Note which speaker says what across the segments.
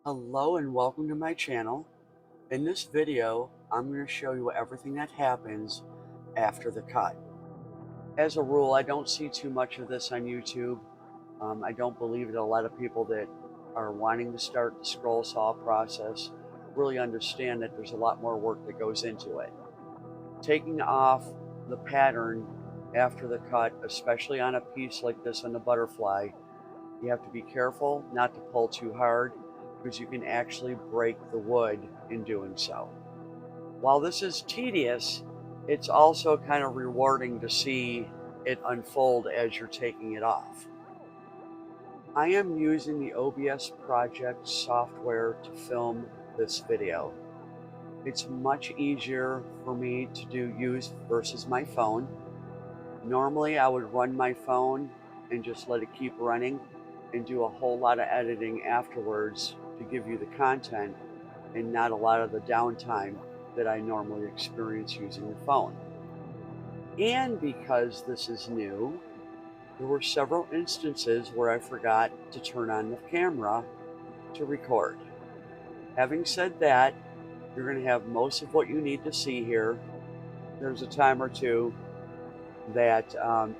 Speaker 1: Hello and welcome to my channel. In this video, I'm going to show you everything that happens after the cut. As a rule, I don't see too much of this on YouTube. I don't believe that a lot of people that are wanting to start the scroll saw process really understand that there's a lot more work that goes into it. Taking off the pattern after the cut, especially on a piece like this on the butterfly, you have to be careful not to pull too hard because you can actually break the wood in doing so. While this is tedious, it's also kind of rewarding to see it unfold as you're taking it off. I am using the OBS Project software to film this video. It's much easier for me to use versus my phone. Normally I would run my phone and just let it keep running and do a whole lot of editing afterwards to give you the content and not a lot of the downtime that I normally experience using the phone. And because this is new, there were several instances where I forgot to turn on the camera to record. Having said that, you're going to have most of what you need to see here. There's a time or two that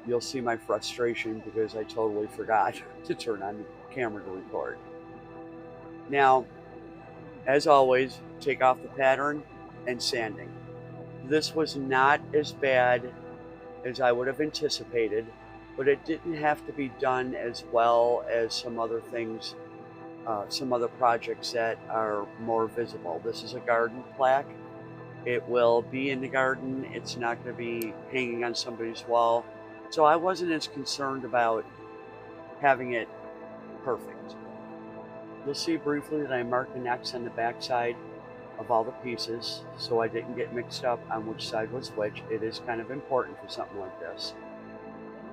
Speaker 1: you'll see my frustration because I totally forgot to turn on the camera to record. Now, as always, take off the pattern and sanding. This was not as bad as I would have anticipated, but it didn't have to be done as well as some other things, some other projects that are more visible. This is a garden plaque. It will be in the garden. It's not going to be hanging on somebody's wall. So I wasn't as concerned about having it perfect. You'll see briefly that I marked an X on the back side of all the pieces so I didn't get mixed up on which side was which. It is kind of important for something like this.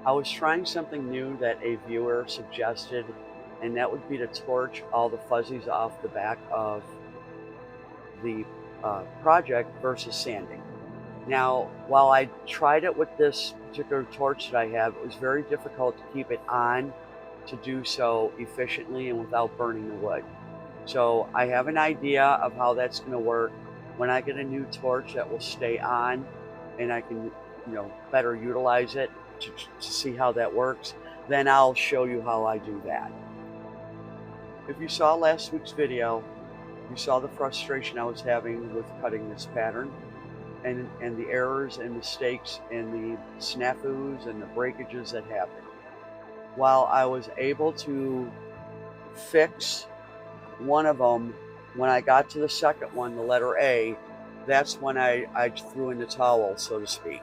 Speaker 1: I was trying something new that a viewer suggested, and that would be to torch all the fuzzies off the back of the project versus sanding. Now, while I tried it with this particular torch that I have, it was very difficult to keep it on to do so efficiently and without burning the wood. So I have an idea of how that's going to work. When I get a new torch that will stay on and I can, better utilize it to see how that works, then I'll show you how I do that. If you saw last week's video, you saw the frustration I was having with cutting this pattern and the errors and mistakes and the snafus and the breakages that happened. While I was able to fix one of them, when I got to the second one, the letter A, that's when I threw in the towel, so to speak.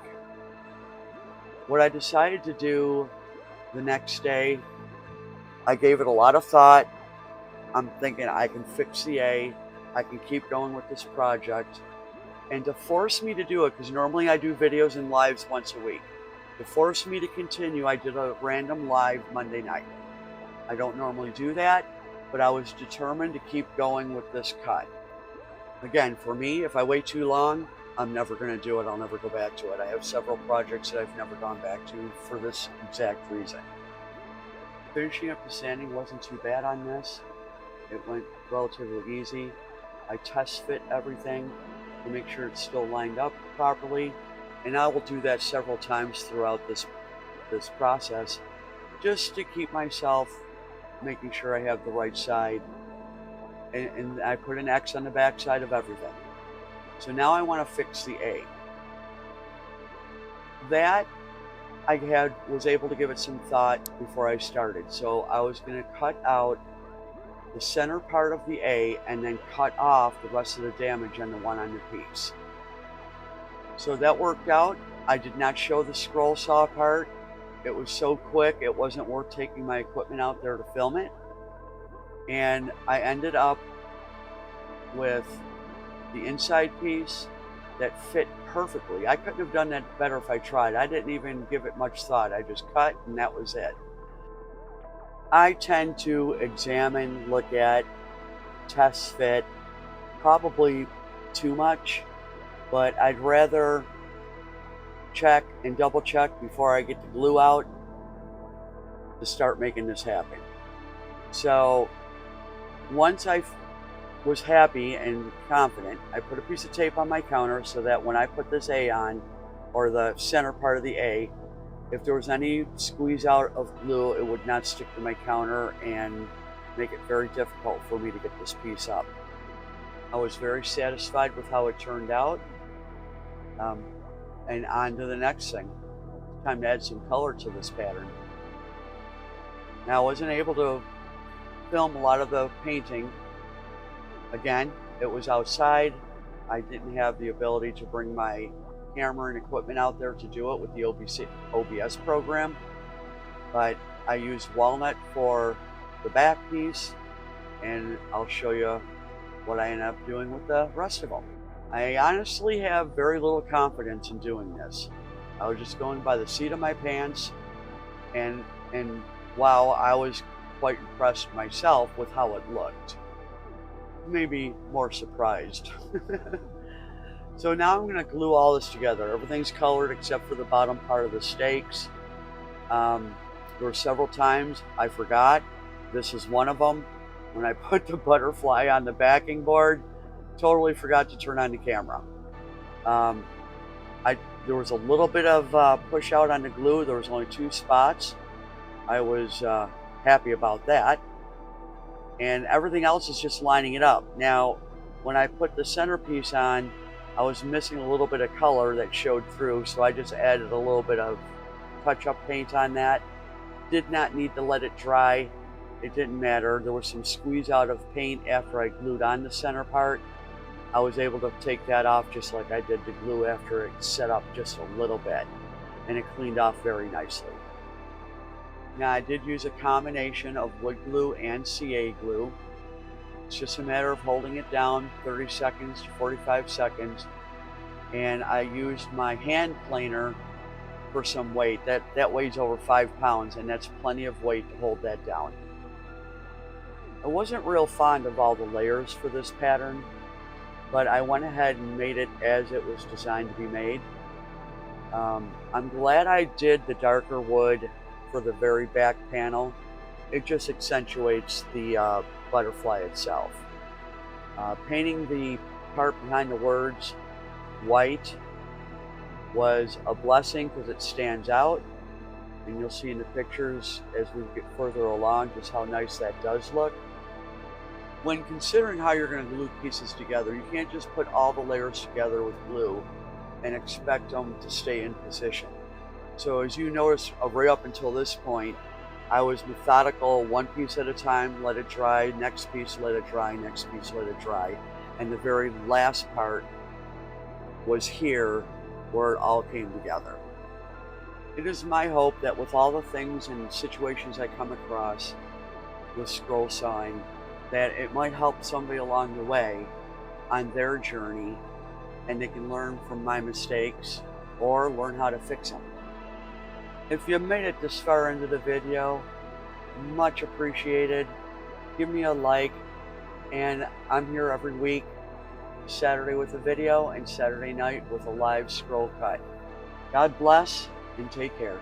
Speaker 1: What I decided to do the next day, I gave it a lot of thought. I'm thinking I can fix the A, I can keep going with this project. And to force me to do it, because normally I do videos and lives once a week, to force me to continue, I did a random live Monday night. I don't normally do that, but I was determined to keep going with this cut. Again, for me, if I wait too long, I'm never going to do it. I'll never go back to it. I have several projects that I've never gone back to for this exact reason. Finishing up the sanding wasn't too bad on this. It went relatively easy. I test fit everything to make sure it's still lined up properly, and I will do that several times throughout this process just to keep myself making sure I have the right side, and I put an X on the back side of everything. So now I want to fix the A. That I was able to give it some thought before I started. So I was going to cut out the center part of the A and then cut off the rest of the damage on the one on the piece. So that worked out. I did not show the scroll saw part. It was so quick, it wasn't worth taking my equipment out there to film it. And I ended up with the inside piece that fit perfectly. I couldn't have done that better if I tried. I didn't even give it much thought. I just cut and that was it. I tend to examine, look at, test fit, probably too much, but I'd rather check and double check before I get the glue out to start making this happen. So once I was happy and confident. I put a piece of tape on my counter so that when I put this A on, or the center part of the A, if there was any squeeze out of glue, it would not stick to my counter and make it very difficult for me to get this piece up. I was very satisfied with how it turned out. And on to the next thing. Time to add some color to this pattern. Now, I wasn't able to film a lot of the painting. Again, it was outside. I didn't have the ability to bring my camera and equipment out there to do it with the OBS program, but I used walnut for the back piece, and I'll show you what I ended up doing with the rest of them. I honestly have very little confidence in doing this. I was just going by the seat of my pants, and wow, I was quite impressed myself with how it looked. Maybe more surprised. So now I'm going to glue all this together. Everything's colored except for the bottom part of the stakes. There were several times I forgot. This is one of them. When I put the butterfly on the backing board, totally forgot to turn on the camera. There was a little bit of push out on the glue. There was only 2 spots. I was happy about that. And everything else is just lining it up. Now, when I put the centerpiece on, I was missing a little bit of color that showed through, so I just added a little bit of touch-up paint on that. Did not need to let it dry. It didn't matter. There was some squeeze out of paint after I glued on the center part. I was able to take that off just like I did the glue after it set up just a little bit, and it cleaned off very nicely. Now, I did use a combination of wood glue and CA glue. It's just a matter of holding it down 30 seconds to 45 seconds. And I used my hand planer for some weight. That weighs over 5 pounds, and that's plenty of weight to hold that down. I wasn't real fond of all the layers for this pattern, but I went ahead and made it as it was designed to be made. I'm glad I did the darker wood for the very back panel. It just accentuates the butterfly itself. Painting the part behind the words white was a blessing because it stands out, and you'll see in the pictures as we get further along just how nice that does look. When considering how you're going to glue pieces together, you can't just put all the layers together with glue and expect them to stay in position. So as you notice, right up until this point, I was methodical, one piece at a time, let it dry, next piece, let it dry, next piece, let it dry. And the very last part was here where it all came together. It is my hope that with all the things and situations I come across with scroll sawing, that it might help somebody along the way on their journey, and they can learn from my mistakes or learn how to fix them. If you made it this far into the video, much appreciated. Give me a like, and I'm here every week, Saturday with a video and Saturday night with a live scroll cut. God bless and take care.